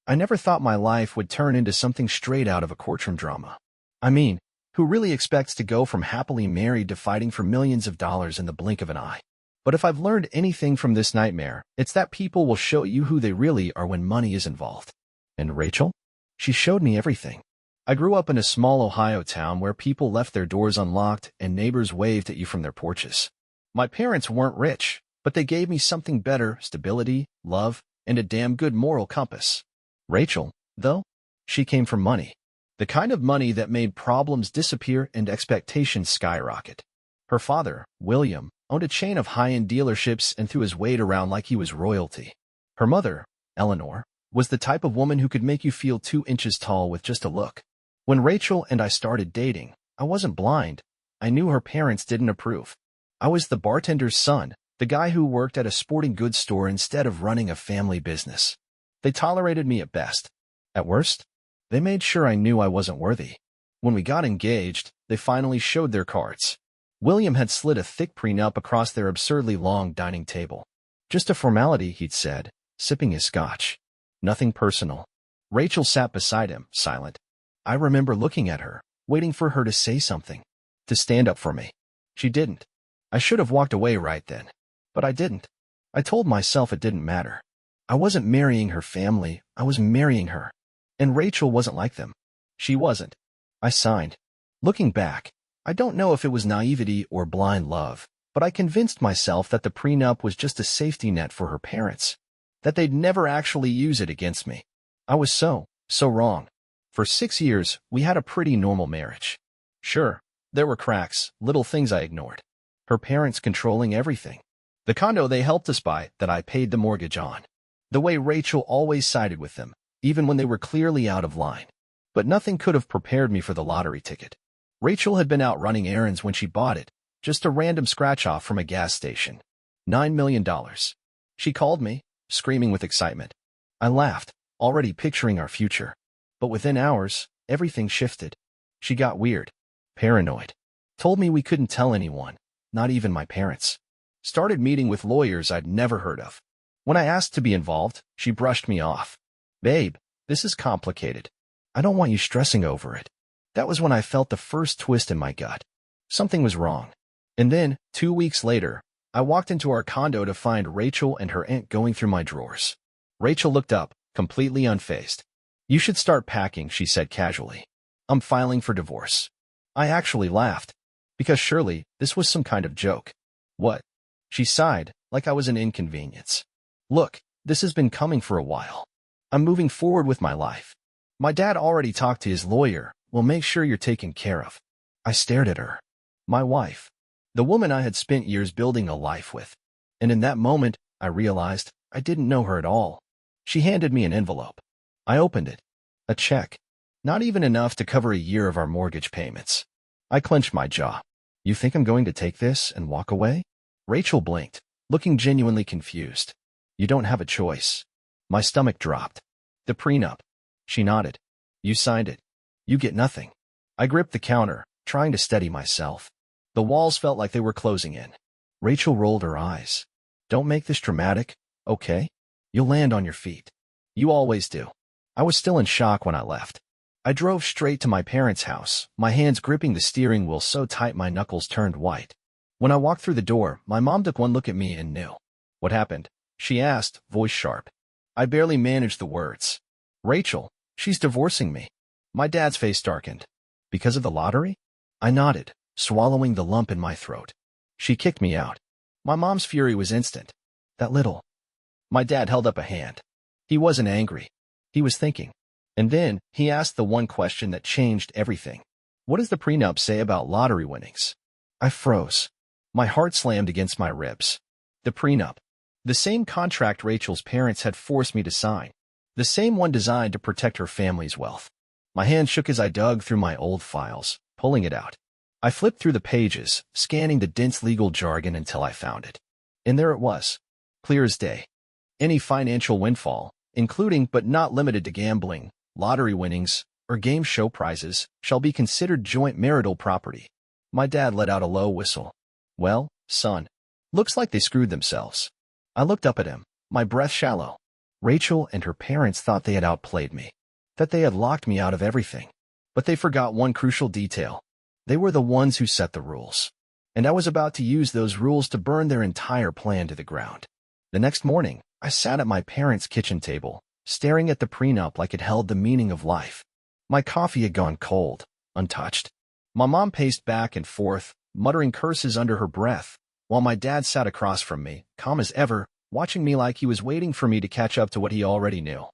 I never thought my life would turn into something straight out of a courtroom drama. I mean, who really expects to go from happily married to fighting for millions of dollars in the blink of an eye? But if I've learned anything from this nightmare, it's that people will show you who they really are when money is involved. And Rachel? She showed me everything. I grew up in a small Ohio town where people left their doors unlocked and neighbors waved at you from their porches. My parents weren't rich, but they gave me something better: stability, love, and a damn good moral compass. Rachel, though, she came from money. The kind of money that made problems disappear and expectations skyrocket. Her father, William, owned a chain of high-end dealerships and threw his weight around like he was royalty. Her mother, Eleanor, was the type of woman who could make you feel 2 inches tall with just a look. When Rachel and I started dating, I wasn't blind. I knew her parents didn't approve. I was the bartender's son, the guy who worked at a sporting goods store instead of running a family business. They tolerated me at best. At worst, they made sure I knew I wasn't worthy. When we got engaged, they finally showed their cards. William had slid a thick prenup across their absurdly long dining table. Just a formality, he'd said, sipping his scotch. Nothing personal. Rachel sat beside him, silent. I remember looking at her, waiting for her to say something, to stand up for me. She didn't. I should have walked away right then. But I didn't. I told myself it didn't matter. I wasn't marrying her family, I was marrying her. And Rachel wasn't like them. She wasn't. I signed. Looking back, I don't know if it was naivety or blind love, but I convinced myself that the prenup was just a safety net for her parents, that they'd never actually use it against me. I was so wrong. For 6 years, we had a pretty normal marriage. Sure, there were cracks, little things I ignored. Her parents controlling everything. The condo they helped us buy that I paid the mortgage on. The way Rachel always sided with them, even when they were clearly out of line. But nothing could have prepared me for the lottery ticket. Rachel had been out running errands when she bought it, just a random scratch-off from a gas station. $9 million. She called me, screaming with excitement. I laughed, already picturing our future. But within hours, everything shifted. She got weird, paranoid. Told me we couldn't tell anyone, not even my parents. Started meeting with lawyers I'd never heard of. When I asked to be involved, she brushed me off. Babe, this is complicated. I don't want you stressing over it. That was when I felt the first twist in my gut. Something was wrong. And then, 2 weeks later, I walked into our condo to find Rachel and her aunt going through my drawers. Rachel looked up, completely unfazed. You should start packing, she said casually. I'm filing for divorce. I actually laughed, because surely this was some kind of joke. What? She sighed, like I was an inconvenience. Look, this has been coming for a while. I'm moving forward with my life. My dad already talked to his lawyer. We'll make sure you're taken care of. I stared at her. My wife. The woman I had spent years building a life with. And in that moment, I realized I didn't know her at all. She handed me an envelope. I opened it. A check. Not even enough to cover a year of our mortgage payments. I clenched my jaw. You think I'm going to take this and walk away? Rachel blinked, looking genuinely confused. You don't have a choice. My stomach dropped. The prenup. She nodded. You signed it. You get nothing. I gripped the counter, trying to steady myself. The walls felt like they were closing in. Rachel rolled her eyes. Don't make this dramatic, okay? You'll land on your feet. You always do. I was still in shock when I left. I drove straight to my parents' house, my hands gripping the steering wheel so tight my knuckles turned white. When I walked through the door, my mom took one look at me and knew. What happened? She asked, voice sharp. I barely managed the words. Rachel, she's divorcing me. My dad's face darkened. Because of the lottery? I nodded, swallowing the lump in my throat. She kicked me out. My mom's fury was instant. That little. My dad held up a hand. He wasn't angry. He was thinking. And then he asked the one question that changed everything. What does the prenup say about lottery winnings? I froze. My heart slammed against my ribs. The prenup. The same contract Rachel's parents had forced me to sign. The same one designed to protect her family's wealth. My hand shook as I dug through my old files, pulling it out. I flipped through the pages, scanning the dense legal jargon until I found it. And there it was, clear as day. Any financial windfall, including but not limited to gambling, lottery winnings, or game show prizes, shall be considered joint marital property. My dad let out a low whistle. Well, son, looks like they screwed themselves. I looked up at him, my breath shallow. Rachel and her parents thought they had outplayed me, that they had locked me out of everything. But they forgot one crucial detail. They were the ones who set the rules. And I was about to use those rules to burn their entire plan to the ground. The next morning, I sat at my parents' kitchen table, staring at the prenup like it held the meaning of life. My coffee had gone cold, untouched. My mom paced back and forth, muttering curses under her breath, while my dad sat across from me, calm as ever, watching me like he was waiting for me to catch up to what he already knew.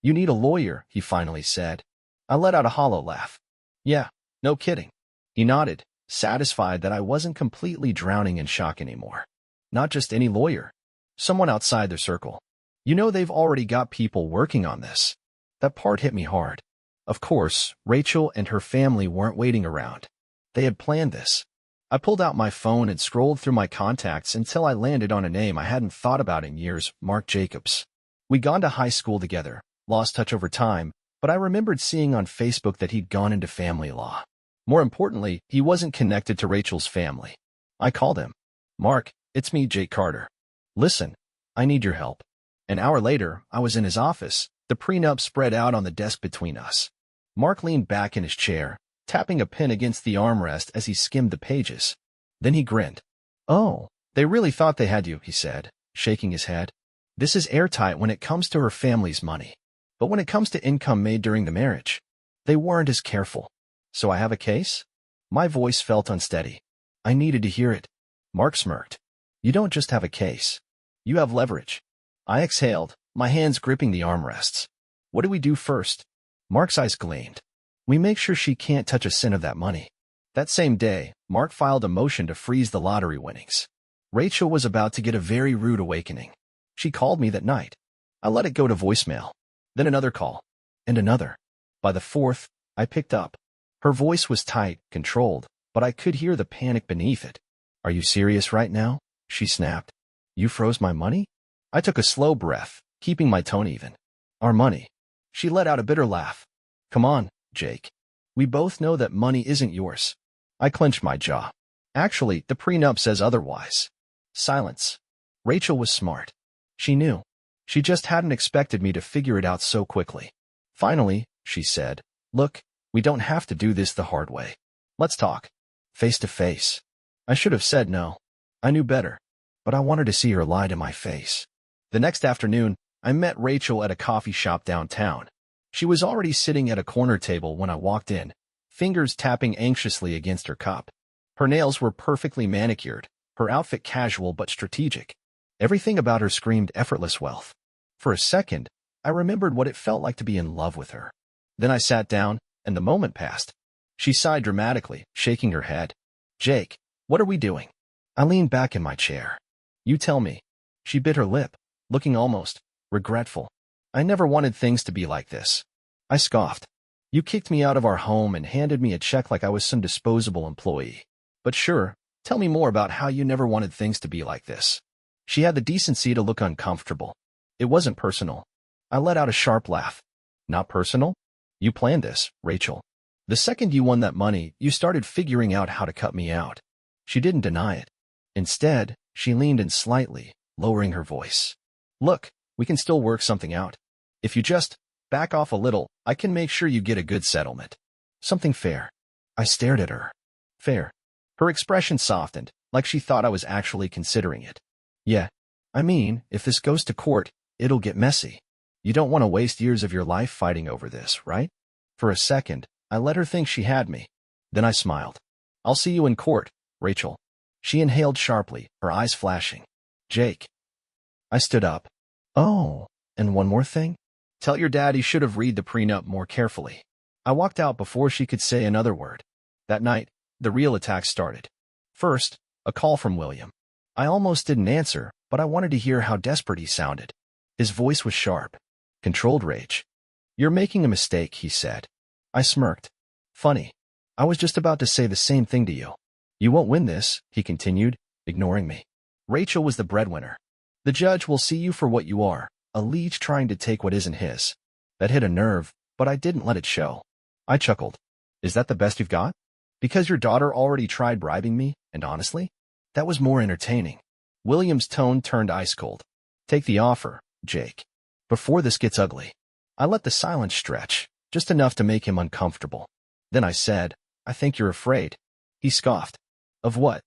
"You need a lawyer," he finally said. I let out a hollow laugh. "Yeah, no kidding." He nodded, satisfied that I wasn't completely drowning in shock anymore. "Not just any lawyer. Someone outside their circle. You know they've already got people working on this." That part hit me hard. Of course, Rachel and her family weren't waiting around. They had planned this. I pulled out my phone and scrolled through my contacts until I landed on a name I hadn't thought about in years, Mark Jacobs. We'd gone to high school together, lost touch over time, but I remembered seeing on Facebook that he'd gone into family law. More importantly, he wasn't connected to Rachel's family. I called him. "Mark, it's me, Jake Carter. Listen, I need your help." An hour later, I was in his office, the prenup spread out on the desk between us. Mark leaned back in his chair, tapping a pen against the armrest as he skimmed the pages. Then he grinned. "Oh, they really thought they had you," he said, shaking his head. "This is airtight when it comes to her family's money. But when it comes to income made during the marriage, they weren't as careful. So I have a case?" My voice felt unsteady. I needed to hear it. Mark smirked. "You don't just have a case. You have leverage." I exhaled, my hands gripping the armrests. "What do we do first?" Mark's eyes gleamed. "We make sure she can't touch a cent of that money." That same day, Mark filed a motion to freeze the lottery winnings. Rachel was about to get a very rude awakening. She called me that night. I let it go to voicemail. Then another call. And another. By the fourth, I picked up. Her voice was tight, controlled, but I could hear the panic beneath it. "Are you serious right now?" she snapped. "You froze my money?" I took a slow breath, keeping my tone even. "Our money." She let out a bitter laugh. "Come on, Jake. We both know that money isn't yours." I clenched my jaw. "Actually, the prenup says otherwise." Silence. Rachel was smart. She knew. She just hadn't expected me to figure it out so quickly. Finally, she said, "Look, we don't have to do this the hard way. Let's talk. Face to face." I should have said no. I knew better. But I wanted to see her lie to my face. The next afternoon, I met Rachel at a coffee shop downtown. She was already sitting at a corner table when I walked in, fingers tapping anxiously against her cup. Her nails were perfectly manicured, her outfit casual but strategic. Everything about her screamed effortless wealth. For a second, I remembered what it felt like to be in love with her. Then I sat down, and the moment passed. She sighed dramatically, shaking her head. "Jake, what are we doing?" I leaned back in my chair. "You tell me." She bit her lip, looking almost regretful. "I never wanted things to be like this." I scoffed. "You kicked me out of our home and handed me a check like I was some disposable employee. But sure, tell me more about how you never wanted things to be like this." She had the decency to look uncomfortable. "It wasn't personal." I let out a sharp laugh. "Not personal? You planned this, Rachel. The second you won that money, you started figuring out how to cut me out." She didn't deny it. Instead, she leaned in slightly, lowering her voice. "Look, we can still work something out. If you just back off a little, I can make sure you get a good settlement. Something fair." I stared at her. "Fair?" Her expression softened, like she thought I was actually considering it. "Yeah. I mean, if this goes to court, it'll get messy. You don't want to waste years of your life fighting over this, right?" For a second, I let her think she had me. Then I smiled. "I'll see you in court, Rachel." She inhaled sharply, her eyes flashing. "Jake." I stood up. "Oh, and one more thing. Tell your dad he should have read the prenup more carefully." I walked out before she could say another word. That night, the real attack started. First, a call from William. I almost didn't answer, but I wanted to hear how desperate he sounded. His voice was sharp. Controlled rage. "You're making a mistake," he said. I smirked. "Funny. I was just about to say the same thing to you." "You won't win this," he continued, ignoring me. "Rachel was the breadwinner. The judge will see you for what you are, a leech trying to take what isn't his." That hit a nerve, but I didn't let it show. I chuckled. "Is that the best you've got? Because your daughter already tried bribing me, and honestly, that was more entertaining." William's tone turned ice cold. "Take the offer, Jake." before this gets ugly. I let the silence stretch, just enough to make him uncomfortable. Then I said, I think you're afraid. He scoffed. Of what?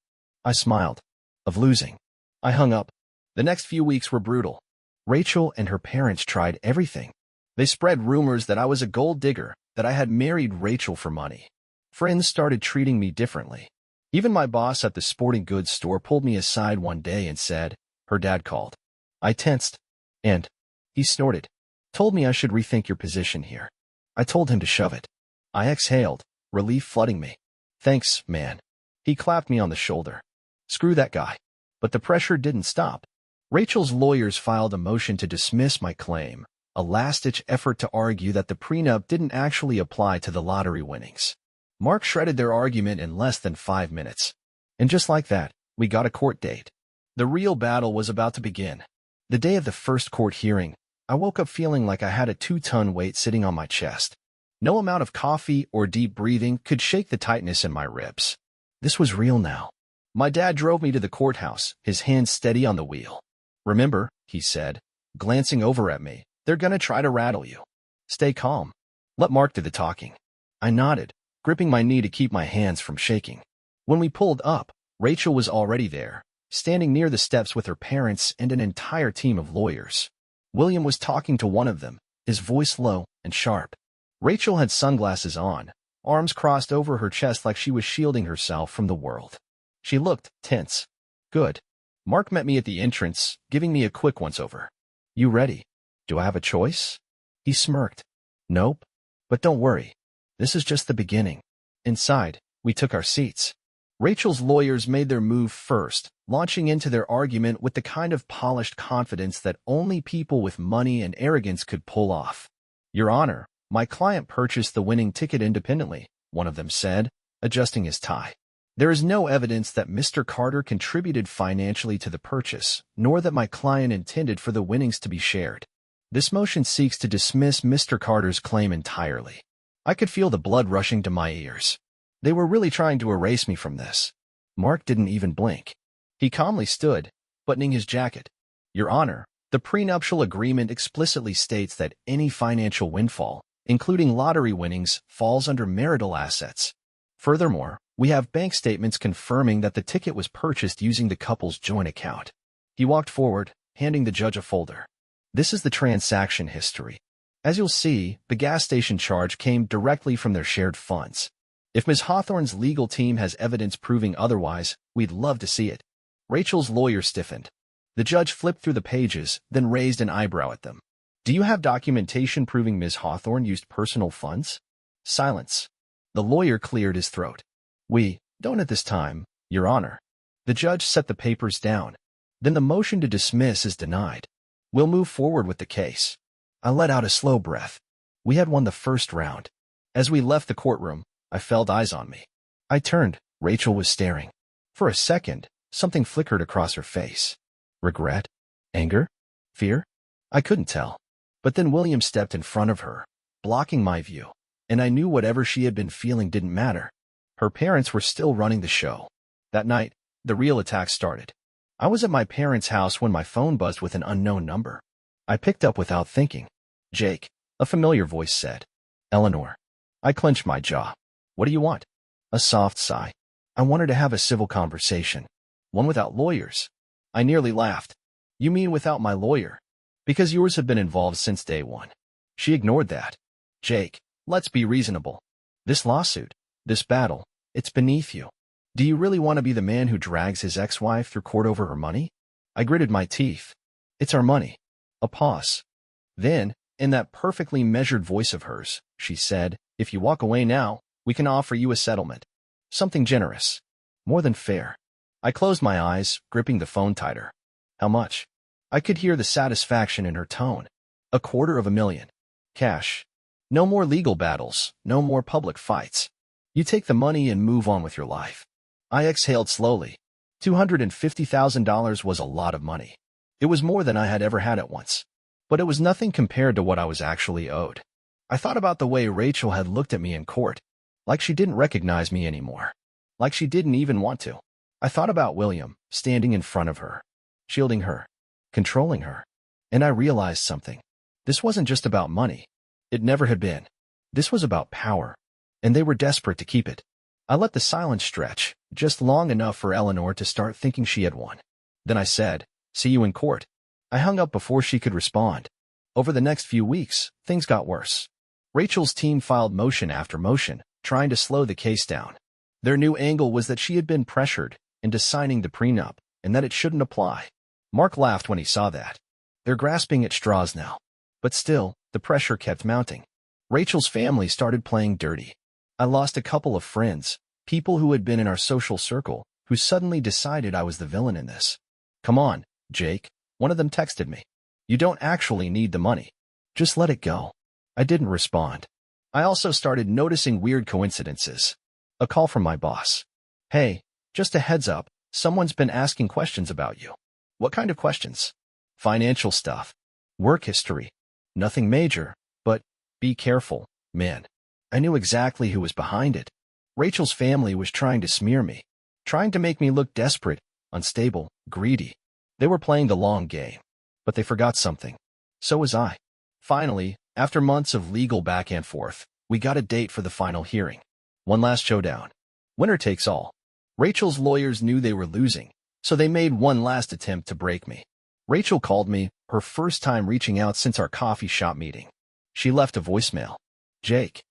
I smiled. Of losing. I hung up. The next few weeks were brutal. Rachel and her parents tried everything. They spread rumors that I was a gold digger, that I had married Rachel for money. Friends started treating me differently. Even my boss at the sporting goods store pulled me aside one day and said, her dad called. I tensed. And he snorted. Told me I should rethink your position here. I told him to shove it. I exhaled, relief flooding me. Thanks, man. He clapped me on the shoulder. Screw that guy. But the pressure didn't stop. Rachel's lawyers filed a motion to dismiss my claim, a last-ditch effort to argue that the prenup didn't actually apply to the lottery winnings. Mark shredded their argument in less than 5 minutes. And just like that, we got a court date. The real battle was about to begin. The day of the first court hearing, I woke up feeling like I had a 2-ton weight sitting on my chest. No amount of coffee or deep breathing could shake the tightness in my ribs. This was real now. My dad drove me to the courthouse, his hand steady on the wheel. Remember, he said, glancing over at me, they're gonna try to rattle you. Stay calm. Let Mark do the talking. I nodded, gripping my knee to keep my hands from shaking. When we pulled up, Rachel was already there, standing near the steps with her parents and an entire team of lawyers. William was talking to one of them, his voice low and sharp. Rachel had sunglasses on, arms crossed over her chest like she was shielding herself from the world. She looked tense. Good. Mark met me at the entrance, giving me a quick once-over. You ready? Do I have a choice? He smirked. Nope. But don't worry. This is just the beginning. Inside, we took our seats. Rachel's lawyers made their move first, launching into their argument with the kind of polished confidence that only people with money and arrogance could pull off. Your Honor, my client purchased the winning ticket independently, one of them said, adjusting his tie. There is no evidence that Mr. Carter contributed financially to the purchase, nor that my client intended for the winnings to be shared. This motion seeks to dismiss Mr. Carter's claim entirely. I could feel the blood rushing to my ears. They were really trying to erase me from this. Mark didn't even blink. He calmly stood, buttoning his jacket. Your Honor, the prenuptial agreement explicitly states that any financial windfall, including lottery winnings, falls under marital assets. Furthermore, we have bank statements confirming that the ticket was purchased using the couple's joint account. He walked forward, handing the judge a folder. This is the transaction history. As you'll see, the gas station charge came directly from their shared funds. If Ms. Hawthorne's legal team has evidence proving otherwise, we'd love to see it. Rachel's lawyer stiffened. The judge flipped through the pages, then raised an eyebrow at them. Do you have documentation proving Ms. Hawthorne used personal funds? Silence. The lawyer cleared his throat. We don't at this time, Your Honor. The judge set the papers down. Then the motion to dismiss is denied. We'll move forward with the case. I let out a slow breath. We had won the first round. As we left the courtroom, I felt eyes on me. I turned. Rachel was staring. For a second, something flickered across her face. Regret? Anger? Fear? I couldn't tell. But then William stepped in front of her, blocking my view, and I knew whatever she had been feeling didn't matter. Her parents were still running the show. That night, the real attack started. I was at my parents' house when my phone buzzed with an unknown number. I picked up without thinking. Jake, a familiar voice said. Eleanor. I clenched my jaw. What do you want? A soft sigh. I wanted to have a civil conversation. One without lawyers. I nearly laughed. You mean without my lawyer? Because yours have been involved since day one. She ignored that. Jake, let's be reasonable. This lawsuit, this battle, it's beneath you. Do you really want to be the man who drags his ex-wife through court over her money? I gritted my teeth. It's our money. A pause. Then, in that perfectly measured voice of hers, she said, if you walk away now, we can offer you a settlement. Something generous. More than fair. I closed my eyes, gripping the phone tighter. How much? I could hear the satisfaction in her tone. $250,000. Cash. No more legal battles, no more public fights. You take the money and move on with your life. I exhaled slowly. $250,000 was a lot of money. It was more than I had ever had at once. But it was nothing compared to what I was actually owed. I thought about the way Rachel had looked at me in court. Like she didn't recognize me anymore. Like she didn't even want to. I thought about William, standing in front of her. Shielding her. Controlling her. And I realized something. This wasn't just about money. It never had been. This was about power, and they were desperate to keep it. I let the silence stretch, just long enough for Eleanor to start thinking she had won. Then I said, "See you in court." I hung up before she could respond. Over the next few weeks, things got worse. Rachel's team filed motion after motion, trying to slow the case down. Their new angle was that she had been pressured into signing the prenup, and that it shouldn't apply. Mark laughed when he saw that. They're grasping at straws now. But still, the pressure kept mounting. Rachel's family started playing dirty. I lost a couple of friends, people who had been in our social circle, who suddenly decided I was the villain in this. "Come on, Jake," one of them texted me. "You don't actually need the money. Just let it go." I didn't respond. I also started noticing weird coincidences. A call from my boss. "Hey, just a heads up, someone's been asking questions about you." "What kind of questions?" "Financial stuff. Work history. Nothing major, but be careful, man." I knew exactly who was behind it. Rachel's family was trying to smear me, trying to make me look desperate, unstable, greedy. They were playing the long game, but they forgot something. So was I. Finally, after months of legal back and forth, we got a date for the final hearing. One last showdown. Winner takes all. Rachel's lawyers knew they were losing, so they made one last attempt to break me. Rachel called me, her first time reaching out since our coffee shop meeting. She left a voicemail. "Jake,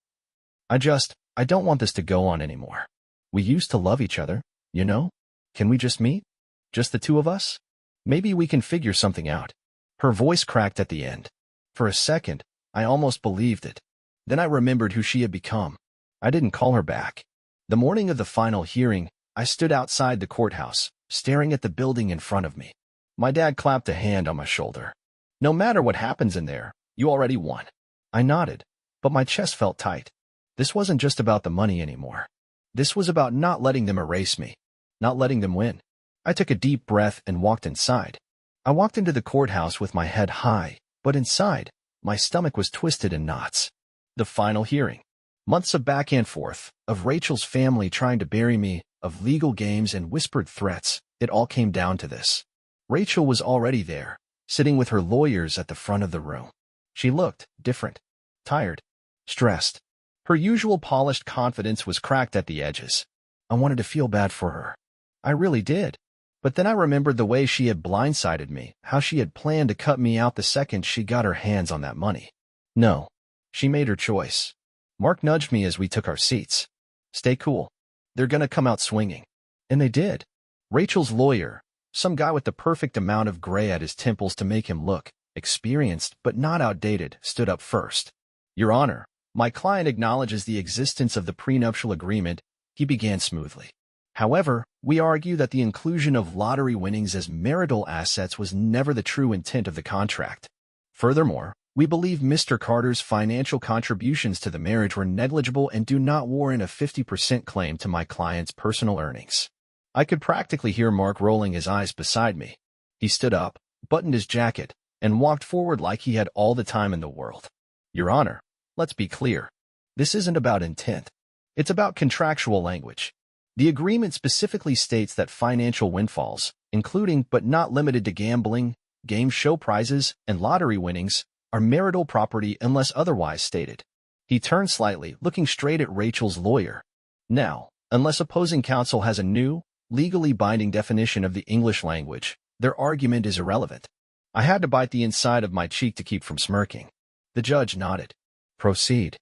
I don't want this to go on anymore. We used to love each other, you know? Can we just meet? Just the two of us? Maybe we can figure something out." Her voice cracked at the end. For a second, I almost believed it. Then I remembered who she had become. I didn't call her back. The morning of the final hearing, I stood outside the courthouse, staring at the building in front of me. My dad clapped a hand on my shoulder. "No matter what happens in there, you already won." I nodded, but my chest felt tight. This wasn't just about the money anymore. This was about not letting them erase me, not letting them win. I took a deep breath and walked inside. I walked into the courthouse with my head high, but inside, my stomach was twisted in knots. The final hearing. Months of back and forth, of Rachel's family trying to bury me, of legal games and whispered threats, it all came down to this. Rachel was already there, sitting with her lawyers at the front of the room. She looked different, tired, stressed. Her usual polished confidence was cracked at the edges. I wanted to feel bad for her. I really did. But then I remembered the way she had blindsided me, how she had planned to cut me out the second she got her hands on that money. No. She made her choice. Mark nudged me as we took our seats. "Stay cool. They're gonna come out swinging." And they did. Rachel's lawyer, some guy with the perfect amount of gray at his temples to make him look experienced but not outdated, stood up first. "Your Honor, my client acknowledges the existence of the prenuptial agreement," he began smoothly. "However, we argue that the inclusion of lottery winnings as marital assets was never the true intent of the contract. Furthermore, we believe Mr. Carter's financial contributions to the marriage were negligible and do not warrant a 50% claim to my client's personal earnings." I could practically hear Mark rolling his eyes beside me. He stood up, buttoned his jacket, and walked forward like he had all the time in the world. "Your Honor, let's be clear. This isn't about intent. It's about contractual language. The agreement specifically states that financial windfalls, including but not limited to gambling, game show prizes, and lottery winnings, are marital property unless otherwise stated." He turned slightly, looking straight at Rachel's lawyer. "Now, unless opposing counsel has a new, legally binding definition of the English language, their argument is irrelevant." I had to bite the inside of my cheek to keep from smirking. The judge nodded. "Proceed."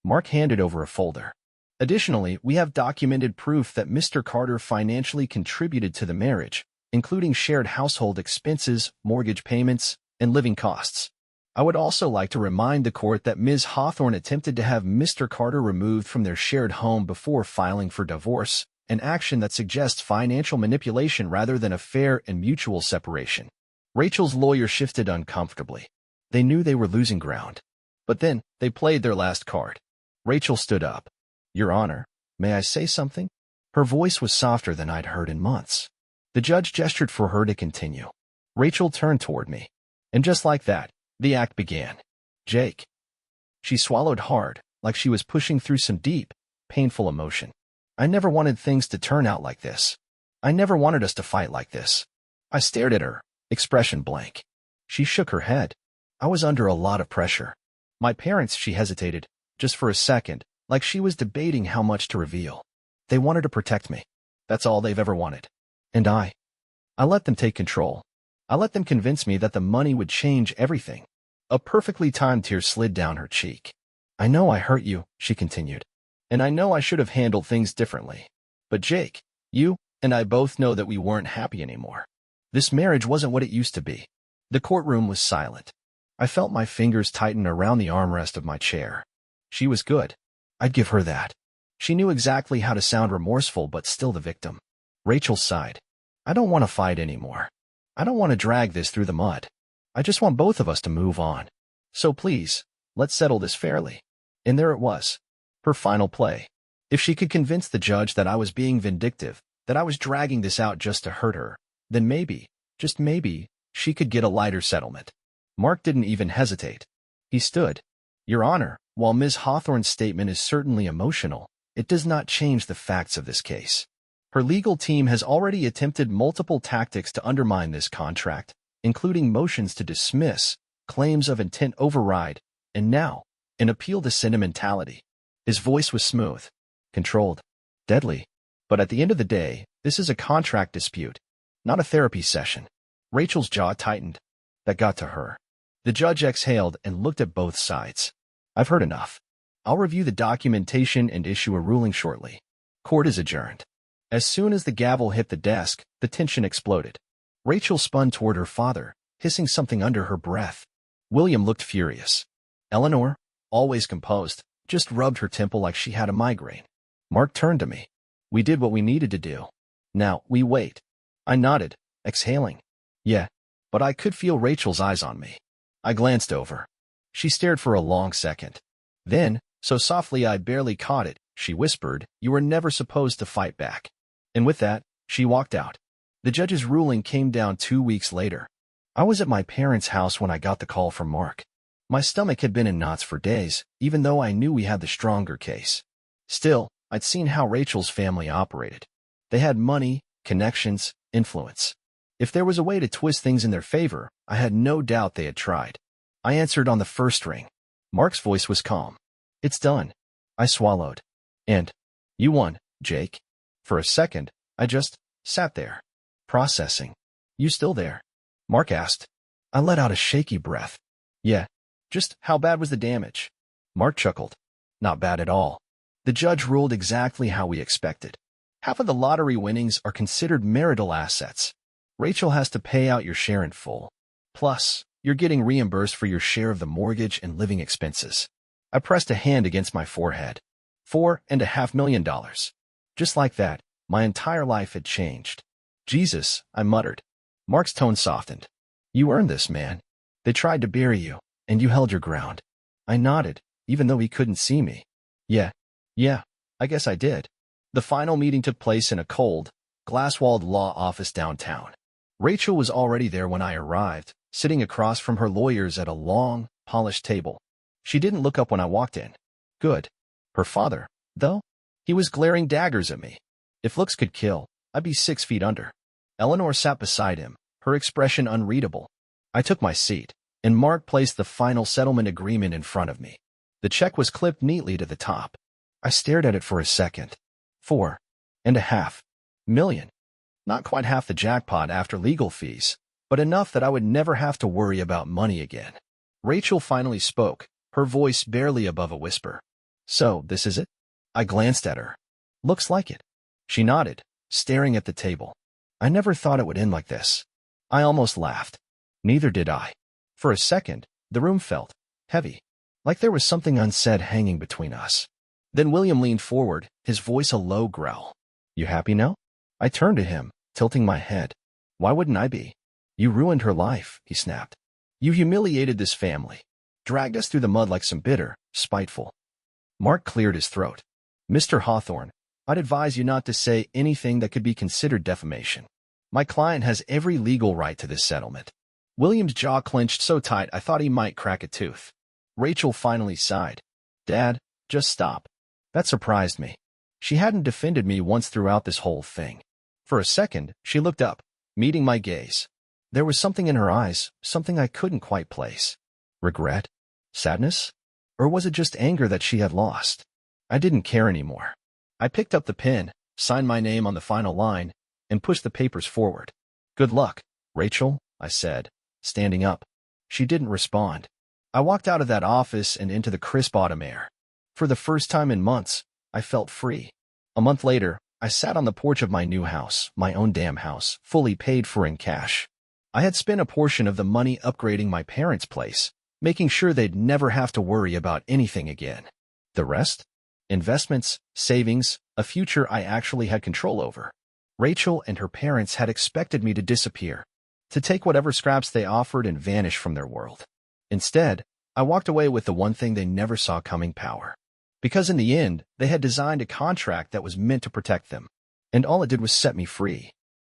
Mark handed over a folder. "Additionally, we have documented proof that Mr. Carter financially contributed to the marriage, including shared household expenses, mortgage payments, and living costs. I would also like to remind the court that Ms. Hawthorne attempted to have Mr. Carter removed from their shared home before filing for divorce, an action that suggests financial manipulation rather than a fair and mutual separation." Rachel's lawyer shifted uncomfortably. They knew they were losing ground. But then, they played their last card. Rachel stood up. "Your Honor, may I say something?" Her voice was softer than I'd heard in months. The judge gestured for her to continue. Rachel turned toward me. And just like that, the act began. "Jake." She swallowed hard, like she was pushing through some deep, painful emotion. "I never wanted things to turn out like this. I never wanted us to fight like this." I stared at her, expression blank. She shook her head. I was under a lot of pressure. My parents, she hesitated, just for a second, like she was debating how much to reveal. They wanted to protect me. That's all they've ever wanted. And I let them take control. I let them convince me that the money would change everything. A perfectly timed tear slid down her cheek. I know I hurt you, she continued. And I know I should have handled things differently. But Jake, you and I both know that we weren't happy anymore. This marriage wasn't what it used to be. The courtroom was silent. I felt my fingers tighten around the armrest of my chair. She was good. I'd give her that. She knew exactly how to sound remorseful but still the victim. Rachel sighed. I don't want to fight anymore. I don't want to drag this through the mud. I just want both of us to move on. So please, let's settle this fairly. And there it was. Her final play. If she could convince the judge that I was being vindictive, that I was dragging this out just to hurt her, then maybe, just maybe, she could get a lighter settlement. Mark didn't even hesitate. He stood. Your Honor, while Ms. Hawthorne's statement is certainly emotional, it does not change the facts of this case. Her legal team has already attempted multiple tactics to undermine this contract, including motions to dismiss, claims of intent override, and now, an appeal to sentimentality. His voice was smooth, controlled, deadly. But at the end of the day, this is a contract dispute, not a therapy session. Rachel's jaw tightened. That got to her. The judge exhaled and looked at both sides. I've heard enough. I'll review the documentation and issue a ruling shortly. Court is adjourned. As soon as the gavel hit the desk, the tension exploded. Rachel spun toward her father, hissing something under her breath. William looked furious. Eleanor, always composed, just rubbed her temple like she had a migraine. Mark turned to me. We did what we needed to do. Now, we wait. I nodded, exhaling. Yeah, but I could feel Rachel's eyes on me. I glanced over. She stared for a long second. Then, so softly I barely caught it, she whispered, "You were never supposed to fight back." And with that, she walked out. The judge's ruling came down 2 weeks later. I was at my parents' house when I got the call from Mark. My stomach had been in knots for days, even though I knew we had the stronger case. Still, I'd seen how Rachel's family operated. They had money, connections, influence. If there was a way to twist things in their favor, I had no doubt they had tried. I answered on the first ring. Mark's voice was calm. It's done. I swallowed. And you won, Jake. For a second, I just sat there, processing. You still there? Mark asked. I let out a shaky breath. Yeah. Just how bad was the damage? Mark chuckled. Not bad at all. The judge ruled exactly how we expected. Half of the lottery winnings are considered marital assets. Rachel has to pay out your share in full. Plus, you're getting reimbursed for your share of the mortgage and living expenses. I pressed a hand against my forehead. $4.5 million. Just like that, my entire life had changed. Jesus, I muttered. Mark's tone softened. You earned this, man. They tried to bury you, and you held your ground. I nodded, even though he couldn't see me. Yeah, I guess I did. The final meeting took place in a cold, glass-walled law office downtown. Rachel was already there when I arrived, sitting across from her lawyers at a long, polished table. She didn't look up when I walked in. Good. Her father, though? He was glaring daggers at me. If looks could kill, I'd be 6 feet under. Eleanor sat beside him, her expression unreadable. I took my seat, and Mark placed the final settlement agreement in front of me. The check was clipped neatly to the top. I stared at it for a second. $4.5 million. Not quite half the jackpot after legal fees, but enough that I would never have to worry about money again. Rachel finally spoke, her voice barely above a whisper. So, this is it? I glanced at her. Looks like it. She nodded, staring at the table. I never thought it would end like this. I almost laughed. Neither did I. For a second, the room felt heavy, like there was something unsaid hanging between us. Then William leaned forward, his voice a low growl. You happy now? I turned to him, tilting my head. Why wouldn't I be? You ruined her life, he snapped. You humiliated this family, dragged us through the mud like some bitter, spiteful. Mark cleared his throat. Mr. Hawthorne, I'd advise you not to say anything that could be considered defamation. My client has every legal right to this settlement. William's jaw clenched so tight I thought he might crack a tooth. Rachel finally sighed. Dad, just stop. That surprised me. She hadn't defended me once throughout this whole thing. For a second, she looked up, meeting my gaze. There was something in her eyes, something I couldn't quite place. Regret? Sadness? Or was it just anger that she had lost? I didn't care anymore. I picked up the pen, signed my name on the final line, and pushed the papers forward. Good luck, Rachel, I said, standing up. She didn't respond. I walked out of that office and into the crisp autumn air. For the first time in months, I felt free. A month later, I sat on the porch of my new house, my own damn house, fully paid for in cash. I had spent a portion of the money upgrading my parents' place, making sure they'd never have to worry about anything again. The rest? Investments, savings, a future I actually had control over. Rachel and her parents had expected me to disappear, to take whatever scraps they offered and vanish from their world. Instead, I walked away with the one thing they never saw coming: power. Because in the end, they had designed a contract that was meant to protect them, and all it did was set me free.